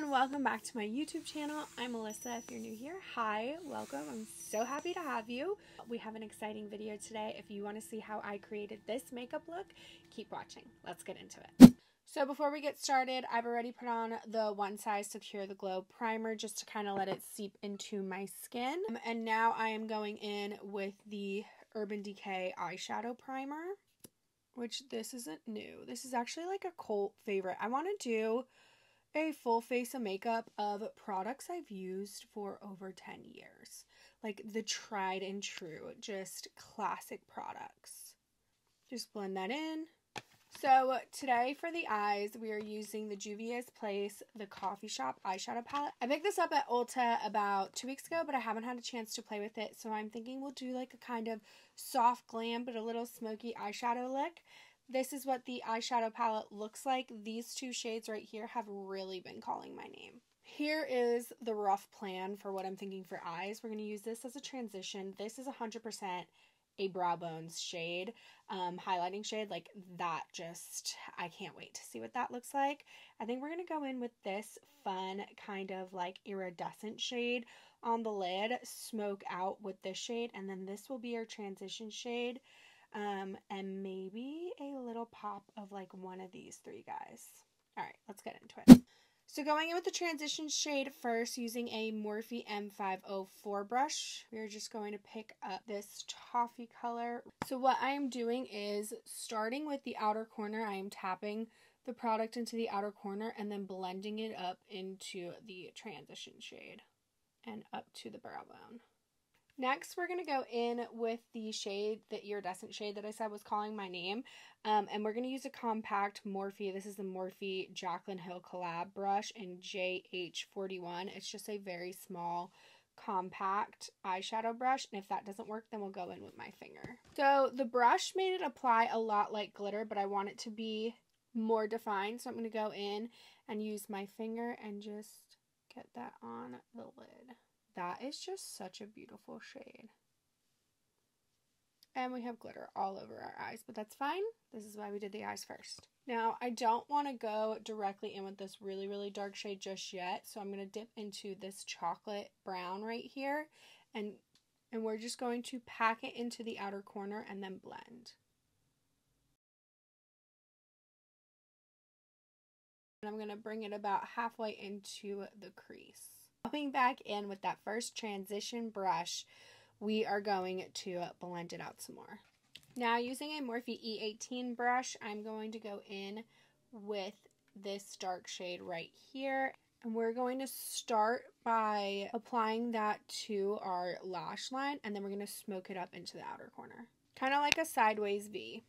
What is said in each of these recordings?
and welcome back to my YouTube channel. I'm Melissa. If you're new here, hi, welcome. I'm so happy to have you. We have an exciting video today. If you want to see how I created this makeup look, keep watching. Let's get into it. So before we get started, I've already put on the One Size Secure the Glow primer just to kind of let it seep into my skin. And now I am going in with the Urban Decay eyeshadow primer, which this isn't new. This is actually like a cult favorite. I want to do a full face of makeup of products I've used for over 10 years. Like the tried and true, just classic products. Just blend that in. So today for the eyes, we are using the Juvia's Place, the Coffee Shop eyeshadow palette. I picked this up at Ulta about 2 weeks ago, but I haven't had a chance to play with it. So I'm thinking we'll do like a kind of soft glam, but a little smoky eyeshadow look. This is what the eyeshadow palette looks like. These two shades right here have really been calling my name. Here is the rough plan for what I'm thinking for eyes. We're going to use this as a transition. This is 100% a brow bones shade, highlighting shade. Like that just, I can't wait to see what that looks like. I think we're going to go in with this fun kind of like iridescent shade on the lid, smoke out with this shade, and then this will be our transition shade. And maybe a little pop of like one of these three guys. All right, let's get into it. So going in with the transition shade first, using a Morphe M504 brush, we're just going to pick up this toffee color. So what I am doing is starting with the outer corner, I am tapping the product into the outer corner and then blending it up into the transition shade and up to the brow bone. Next, we're going to go in with the shade, the iridescent shade that I said was calling my name. And we're going to use a compact Morphe. This is the Morphe Jaclyn Hill collab brush in JH41. It's just a very small, compact eyeshadow brush. And if that doesn't work, then we'll go in with my finger. So the brush made it apply a lot like glitter, but I want it to be more defined. So I'm going to go in and use my finger and just get that on the lid. That is just such a beautiful shade. And we have glitter all over our eyes, but that's fine. This is why we did the eyes first. Now, I don't want to go directly in with this really, really dark shade just yet. So I'm going to dip into this chocolate brown right here. And we're just going to pack it into the outer corner and then blend. And I'm going to bring it about halfway into the crease. Coming back in with that first transition brush, we are going to blend it out some more. Now, using a Morphe E18 brush, I'm going to go in with this dark shade right here. And we're going to start by applying that to our lash line, and then we're going to smoke it up into the outer corner. Kind of like a sideways V.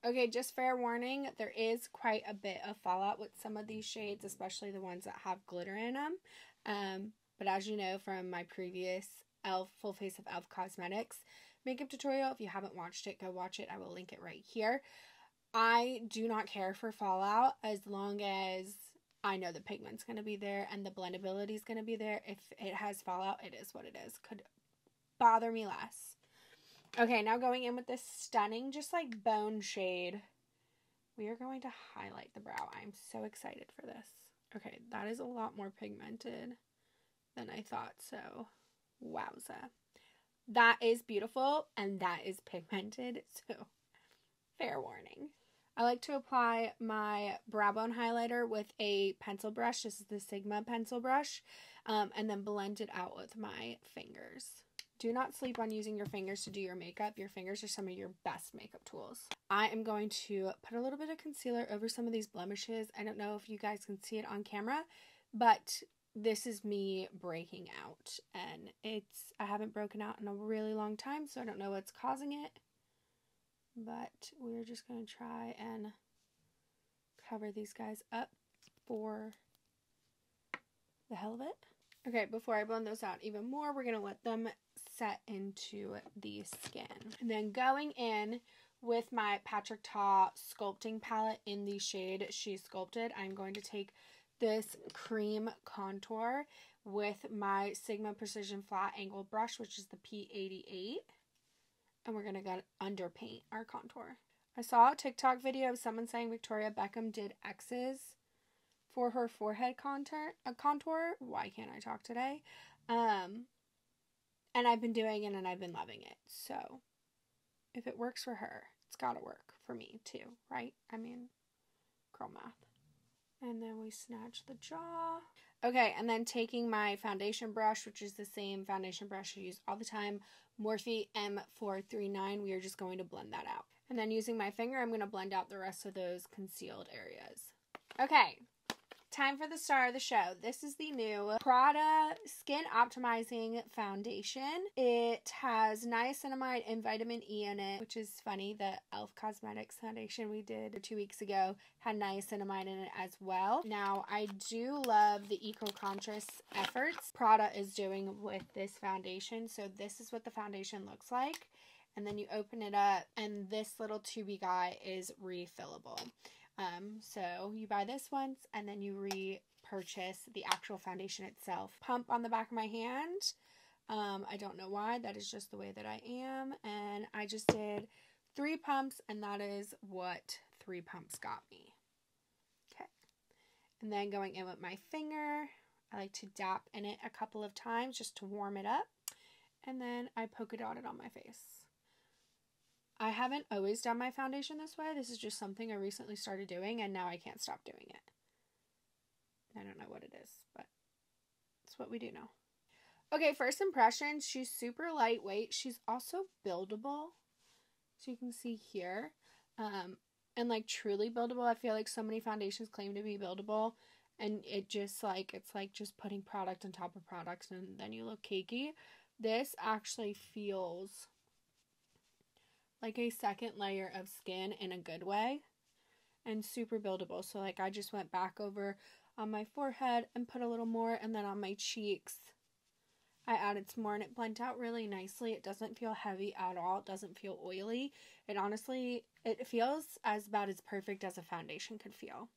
Okay, just fair warning, there is quite a bit of fallout with some of these shades, especially the ones that have glitter in them. But as you know from my previous e.l.f. Full Face of e.l.f. Cosmetics makeup tutorial, if you haven't watched it, go watch it. I will link it right here. I do not care for fallout as long as I know the pigment's going to be there and the blendability is going to be there. If it has fallout, it is what it is. Could bother me less. Okay, now going in with this stunning, just like bone shade, we are going to highlight the brow. I'm so excited for this. Okay, that is a lot more pigmented than I thought, so wowza. That is beautiful, and that is pigmented, so fair warning. I like to apply my brow bone highlighter with a pencil brush. This is the Sigma pencil brush, and then blend it out with my fingers. Do not sleep on using your fingers to do your makeup. Your fingers are some of your best makeup tools. I am going to put a little bit of concealer over some of these blemishes. I don't know if you guys can see it on camera, but this is me breaking out, and I haven't broken out in a really long time, so I don't know what's causing it, but we're just going to try and cover these guys up for the hell of it. Okay, before I blend those out even more, we're going to let them set into the skin. And then going in with my Patrick Ta sculpting palette in the shade She Sculpted, I'm going to take this cream contour with my Sigma Precision Flat Angle brush, which is the P88, and we're going to go underpaint our contour. I saw a TikTok video of someone saying Victoria Beckham did X's for her forehead contour. Why can't I talk today? And I've been doing it and I've been loving it. So if it works for her, it's gotta work for me too, right? I mean, girl math. And then we snatch the jaw. Okay, and then taking my foundation brush, which is the same foundation brush I use all the time, Morphe M439, we are just going to blend that out. And then using my finger, I'm going to blend out the rest of those concealed areas. Okay, time for the star of the show. This is the new Prada Skin Optimizing Foundation. It has niacinamide and vitamin E in it, which is funny. The e.l.f. Cosmetics foundation we did 2 weeks ago had niacinamide in it as well. Now, I do love the eco-conscious efforts Prada is doing with this foundation. So this is what the foundation looks like. And then you open it up, and this little tubey guy is refillable. So you buy this once, and then you repurchase the actual foundation itself. Pump on the back of my hand. I don't know why. That is just the way that I am. And I just did 3 pumps, and that is what 3 pumps got me. Okay. And then going in with my finger, I like to dap in it a couple of times just to warm it up. And then I polka dot it on my face. I haven't always done my foundation this way. This is just something I recently started doing, and now I can't stop doing it. I don't know what it is, but it's what we do now. Okay, first impressions, she's super lightweight. She's also buildable, so you can see here. And like truly buildable. I feel like so many foundations claim to be buildable, and it just like, it's like just putting product on top of products, and then you look cakey. This actually feels like a second layer of skin in a good way, and super buildable. So like I just went back over on my forehead and put a little more, and then on my cheeks I added some more, and it blended out really nicely. It doesn't feel heavy at all. It doesn't feel oily. It honestly, it feels about as perfect as a foundation could feel,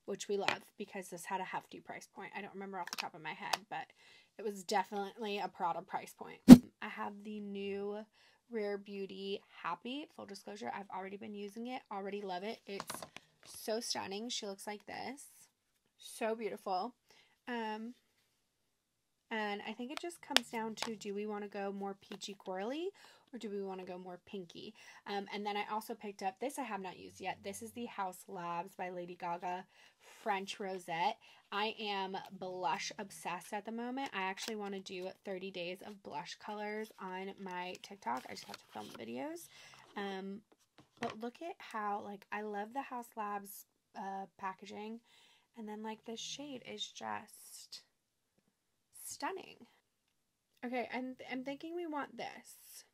which we love because this had a hefty price point. I don't remember off the top of my head, but it was definitely a Prada price point. I have the new Rare Beauty Happy. Full disclosure, I've already been using it. Already love it. It's so stunning. She looks like this. So beautiful. And I think it just comes down to, do we want to go more peachy corally or do we want to go more pinky? And then I also picked up, this I have not used yet. This is the Haus Labs by Lady Gaga French Rosette. I am blush obsessed at the moment. I actually want to do 30 days of blush colors on my TikTok. I just have to film videos. But look at how, like, I love the Haus Labs packaging. And then, like, this shade is just stunning. Okay, I'm thinking we want this.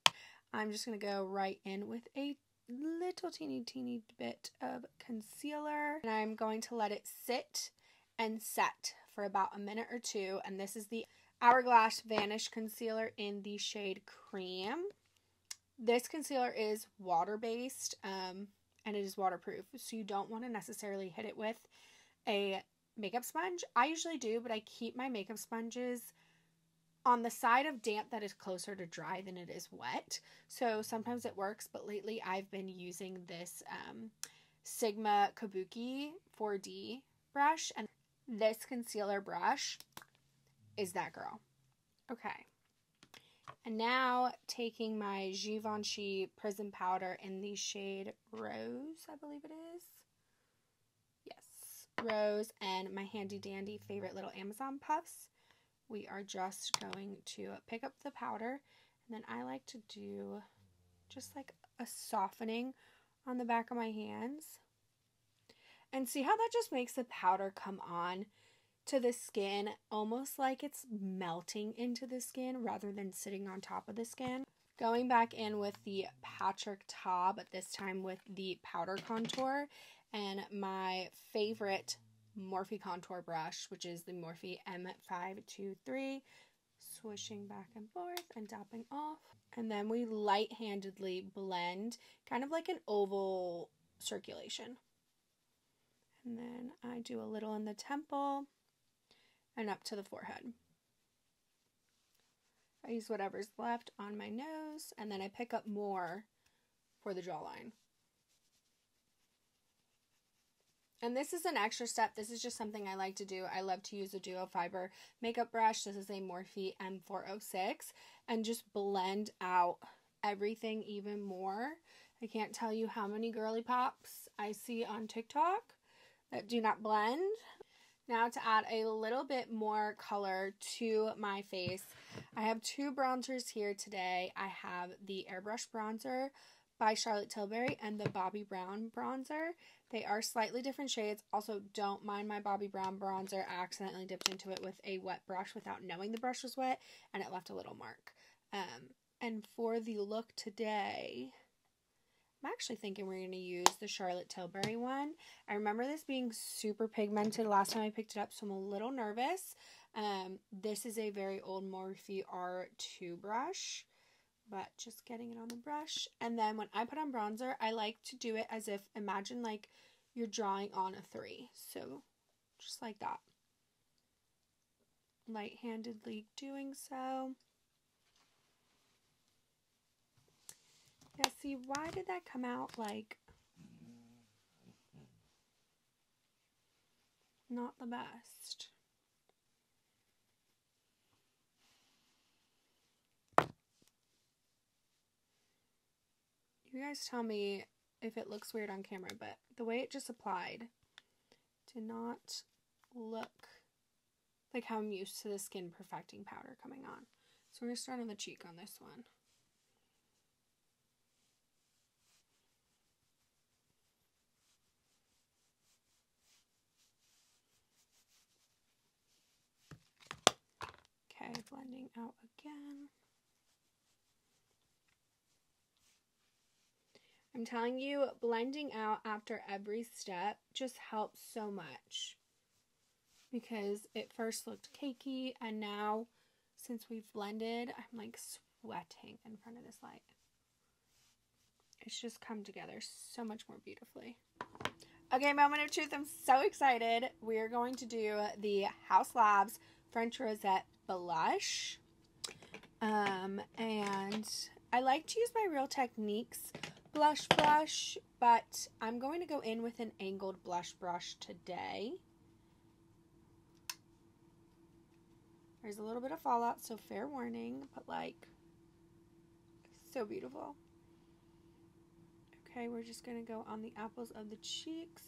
I'm just going to go right in with a little teeny bit of concealer. And I'm going to let it sit and set for about a minute or two. And this is the Hourglass Vanish Concealer in the shade Cream. This concealer is water-based, and it is waterproof. So you don't want to necessarily hit it with a makeup sponge. I usually do, but I keep my makeup sponges on the side of damp that is closer to dry than it is wet. So sometimes it works, but lately I've been using this Sigma Kabuki 4D brush, and this concealer brush is that girl. Okay. And now taking my Givenchy Prism Powder in the shade Rose, I believe it is. Yes, Rose, and my handy dandy favorite little Amazon puffs. We are just going to pick up the powder, and then I like to do just like a softening on the back of my hands. And see how that just makes the powder come on to the skin, almost like it's melting into the skin rather than sitting on top of the skin. Going back in with the Patrick Ta, but this time with the powder contour, and my favorite Morphe contour brush, which is the Morphe M523, swishing back and forth and dapping off. And then we light-handedly blend, kind of like an oval circulation. And then I do a little in the temple and up to the forehead. I use whatever's left on my nose, and then I pick up more for the jawline. And this is an extra step. This is just something I like to do. I love to use a duo fiber makeup brush. This is a Morphe M406. And just blend out everything even more. I can't tell you how many girly pops I see on TikTok that do not blend. Now to add a little bit more color to my face, I have two bronzers here today. I have the Airbrush Bronzer by Charlotte Tilbury and the Bobbi Brown bronzer. They are slightly different shades. Also, don't mind my Bobbi Brown bronzer. I accidentally dipped into it with a wet brush without knowing the brush was wet, and it left a little mark. And for the look today, I'm actually thinking we're going to use the Charlotte Tilbury one. I remember this being super pigmented last time I picked it up, so I'm a little nervous. This is a very old Morphe R2 brush, but just getting it on the brush. And then when I put on bronzer, I like to do it as if, imagine like you're drawing on a 3. So just like that. Light-handedly doing so. Yeah, see, why did that come out like not the best? You guys tell me if it looks weird on camera, but the way it just applied did not look like how I'm used to the skin perfecting powder coming on. So we're going to start on the cheek on this one. Okay, blending out again. I'm telling you, blending out after every step just helps so much. Because it first looked cakey, and now, since we've blended, I'm like sweating in front of this light. It's just come together so much more beautifully. Okay, moment of truth. I'm so excited. We're going to do the Haus Labs French Rosette Blush. And I like to use my Real Techniques blush brush, but I'm going to go in with an angled blush brush today. There's a little bit of fallout, so fair warning, but like, so beautiful. Okay, we're just going to go on the apples of the cheeks.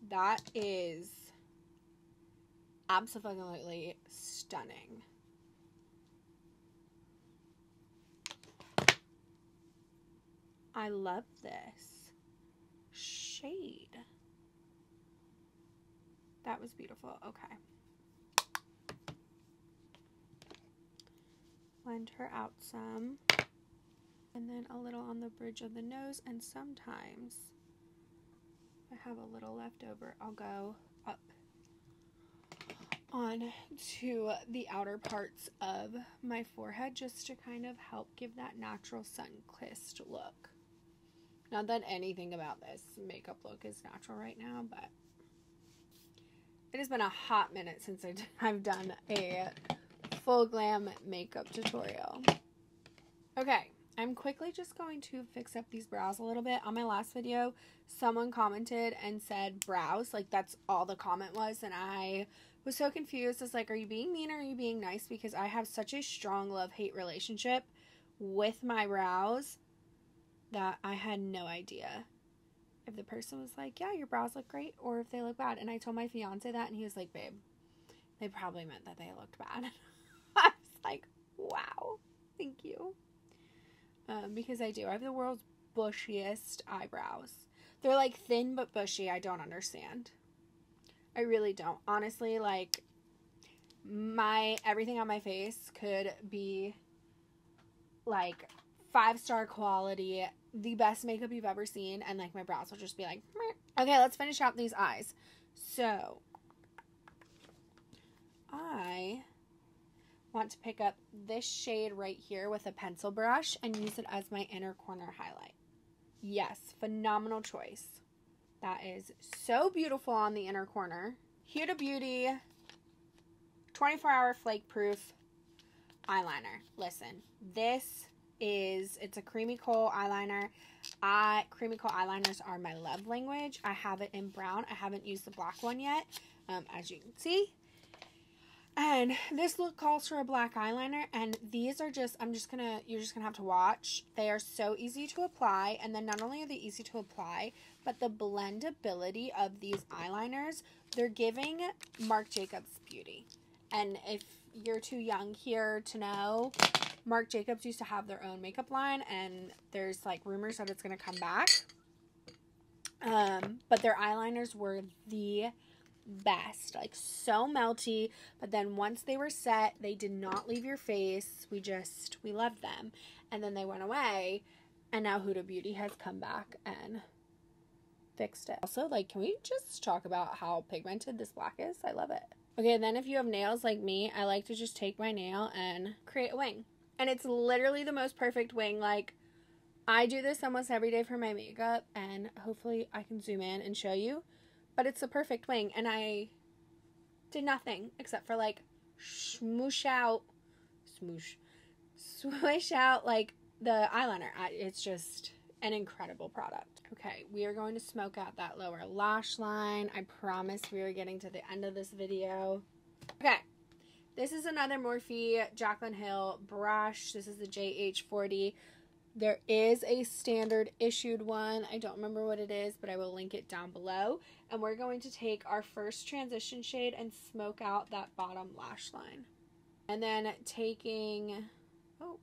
That is absolutely stunning. I love this shade. That was beautiful. Okay. Blend her out some. And then a little on the bridge of the nose. And sometimes, if I have a little left over, I'll go up on to the outer parts of my forehead just to kind of help give that natural sun-kissed look. Not that anything about this makeup look is natural right now, but it has been a hot minute since I've done a full glam makeup tutorial. Okay, I'm quickly just going to fix up these brows a little bit. On my last video, someone commented and said brows, like that's all the comment was, and I was so confused. I was like, are you being mean or are you being nice? Because I have such a strong love-hate relationship with my brows that I had no idea if the person was like, yeah, your brows look great, or if they look bad. And I told my fiance that, and he was like, babe, they probably meant that they looked bad. I was like, wow, thank you. Because I do. I have the world's bushiest eyebrows. They're like thin but bushy. I don't understand. I really don't. Honestly, like, everything on my face could be like 5-star quality, the best makeup you've ever seen, and like my brows will just be like, meh. Okay, let's finish out these eyes. So I want to pick up this shade right here with a pencil brush and use it as my inner corner highlight. Yes, phenomenal choice. That is so beautiful on the inner corner. Huda Beauty 24-hour flake proof eyeliner. Listen, this it's a creamy coal eyeliner. Creamy coal eyeliners are my love language. I have it in brown. I haven't used the black one yet, as you can see. And this look calls for a black eyeliner, and these are just, you're just gonna have to watch. They are so easy to apply, and then not only are they easy to apply, but the blendability of these eyeliners, they're giving Marc Jacobs beauty. And if you're too young here to know, Marc Jacobs used to have their own makeup line, and there's like rumors that it's gonna come back. But their eyeliners were the best, like so melty, but then once they were set, they did not leave your face. We loved them, and then they went away, and now Huda Beauty has come back and fixed it. Also, like, can we just talk about how pigmented this black is? I love it. Okay, and then if you have nails like me, I like to just take my nail and create a wing, and it's literally the most perfect wing. Like, I do this almost every day for my makeup, and hopefully I can zoom in and show you. But it's the perfect wing, and I did nothing except for like swish out like the eyeliner. It's just an incredible product. Okay, we are going to smoke out that lower lash line. I promise we are getting to the end of this video. Okay, this is another Morphe Jaclyn Hill brush. This is the JH40. There is a standard issued one. I don't remember what it is, but I will link it down below. And we're going to take our first transition shade and smoke out that bottom lash line. And then taking, oh,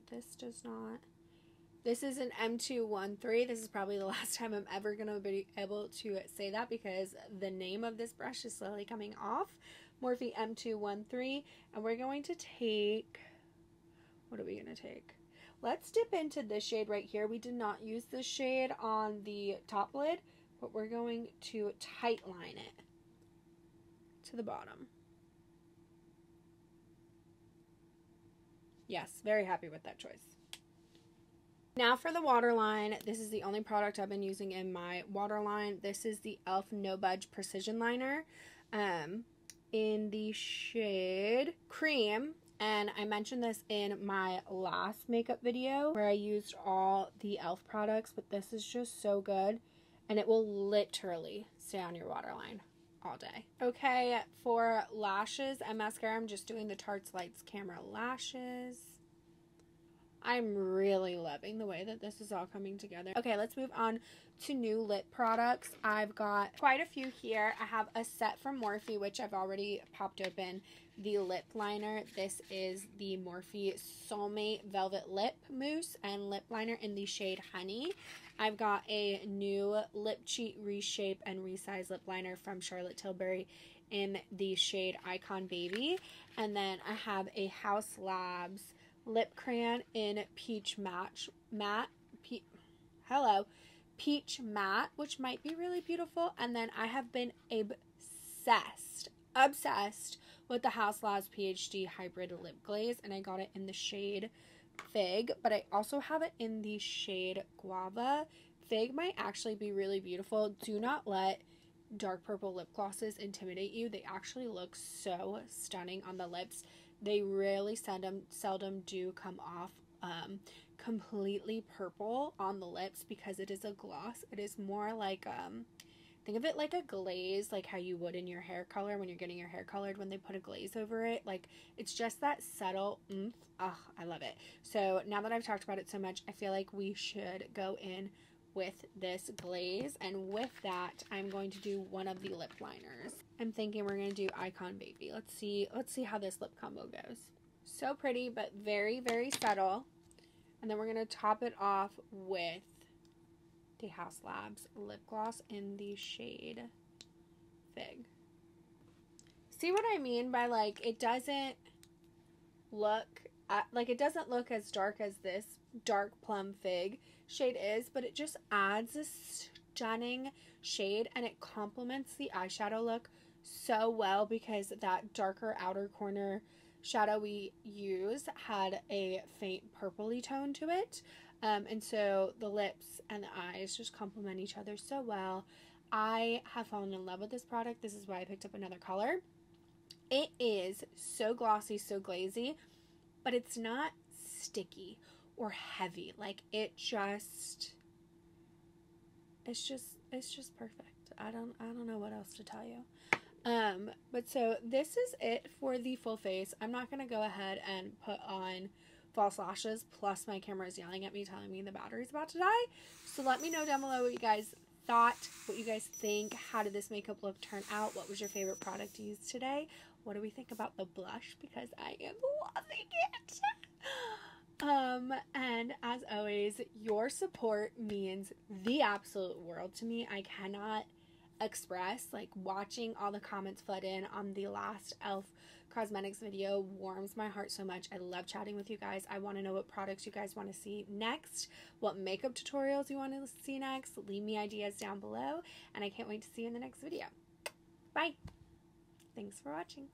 this does not. This is an M213. This is probably the last time I'm ever going to be able to say that because the name of this brush is slowly coming off. Morphe M213. And we're going to take, what are we going to take? Let's dip into this shade right here. We did not use this shade on the top lid, but we're going to tight line it to the bottom. Yes, very happy with that choice. Now for the waterline. This is the only product I've been using in my waterline. This is the e.l.f. No Budge Precision Liner in the shade Cream. And I mentioned this in my last makeup video where I used all the e.l.f. products, but this is just so good. And it will literally stay on your waterline all day. Okay, for lashes and mascara, I'm just doing the Tarte Lights Camera Lashes. I'm really loving the way that this is all coming together. Okay, let's move on to new lip products. I've got quite a few here. I have a set from Morphe, which I've already popped open. The lip liner. This is the Morphe Soulmate Velvet Lip Mousse and lip liner in the shade Honey. I've got a new Lip Cheat Reshape and Resize lip liner from Charlotte Tilbury in the shade Icon Baby. And then I have a Haus Labs lip crayon in Peach Peach Matte, which might be really beautiful. And then I have been obsessed with the Haus Labs PhD Hybrid Lip Glaze, and I got it in the shade Fig, but I also have it in the shade Guava. Fig might actually be really beautiful. Do not let dark purple lip glosses intimidate you. They actually look so stunning on the lips. They really seldom do come off completely purple on the lips because it is a gloss. It is more like think of it like a glaze, like how you would in your hair color when you're getting your hair colored when they put a glaze over it. Like, it's just that subtle oomph. Oh, I love it. So now that I've talked about it so much, I feel like we should go in with this glaze, and with that I'm going to do one of the lip liners. I'm thinking we're going to do Icon Baby. Let's see how this lip combo goes. So pretty, but very, very subtle. And then we're going to top it off with the Haus Labs lip gloss in the shade Fig. See what I mean by, like, it doesn't look as dark as this dark plum Fig shade is, but it just adds a stunning shade, and it complements the eyeshadow look so well because that darker outer corner shadow we use had a faint purpley tone to it. And so the lips and the eyes just complement each other so well. I have fallen in love with this product. This is why I picked up another color. It is so glossy, so glazy, but it's not sticky or heavy. Like it's just perfect. I don't know what else to tell you. But so this is it for the full face. I'm not going to go ahead and put on false lashes, plus my camera is yelling at me telling me the battery's about to die. So let me know down below what you guys thought, what you guys think. How did this makeup look turn out? What was your favorite product to use today? What do we think about the blush? Because I am loving it. And as always, your support means the absolute world to me. I cannot express, like, watching all the comments flood in on the last e.l.f. Cosmetics video warms my heart so much. I love chatting with you guys. I want to know what products you guys want to see next, what makeup tutorials you want to see next. Leave me ideas down below, and I can't wait to see you in the next video. Bye. Thanks for watching.